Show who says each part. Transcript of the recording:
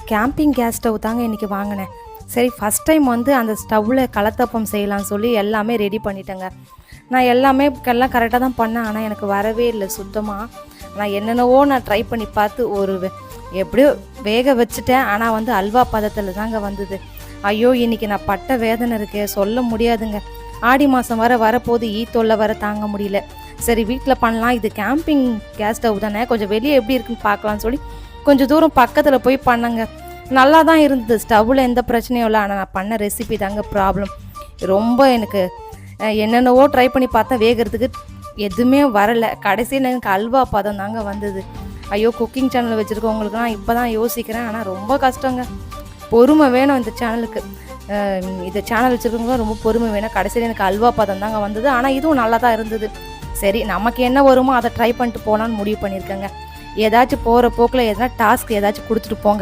Speaker 1: Camping gas stove தாங்க இன்றைக்கி வாங்கினேன். சரி ஃபஸ்ட் டைம் வந்து அந்த ஸ்டவ்வில் கலத்தப்பம் செய்யலாம்னு சொல்லி எல்லாமே ரெடி பண்ணிட்டேங்க. நான் எல்லாம் கரெக்டாக தான் பண்ணேன். ஆனால் எனக்கு வரவே இல்லை சுத்தமாக. நான் என்னென்னவோ நான் ட்ரை பண்ணி பார்த்து எப்படியோ வேக வச்சுட்டேன். ஆனால் வந்து அல்வா பதத்தில் தாங்க வந்தது. ஐயோ இன்றைக்கி நான் பட்ட வேதனை இருக்கே சொல்ல முடியாதுங்க. ஆடி மாதம் வரப்போது தொல்லை வர தாங்க முடியல. சரி வீட்டில் பண்ணலாம், இது கேம்பிங் கேஸ் ஸ்டவ் தானே, கொஞ்சம் வெளியே எப்படி இருக்குன்னு பார்க்கலான்னு சொல்லி கொஞ்சம் தூரம் பக்கத்தில் போய் பண்ணேங்க. நல்லா தான் இருந்தது, ஸ்டவ்வில் எந்த பிரச்சனையும் இல்லை. ஆனால் நான் பண்ண ரெசிபி தாங்க ப்ராப்ளம். ரொம்ப எனக்கு என்னென்னவோ ட்ரை பண்ணி பார்த்தேன், வேகிறதுக்கு எதுவுமே வரலை. கடைசியில் எனக்கு அல்வா பதம் தாங்க வந்தது. ஐயோ குக்கிங் சேனல் வச்சுருக்கவங்களுக்குலாம் இப்போ தான் யோசிக்கிறேன். ஆனால் ரொம்ப கஷ்டங்க, பொறுமை வேணும் இந்த சேனலுக்கு. இந்த சேனல் வச்சுருக்கவங்களும் ரொம்ப பொறுமை வேணும். கடைசியில் எனக்கு அல்வா பதம் தாங்க வந்தது. ஆனால் இதுவும் நல்லா தான் இருந்தது. சரி நமக்கு என்ன வருமோ அதை ட்ரை பண்ணிட்டு போகலான்னு முடிவு பண்ணியிருக்கேங்க. ஏதாச்சும் போகிற போக்கில் எதனா டாஸ்க் ஏதாச்சும் கொடுத்துட்டு போங்க.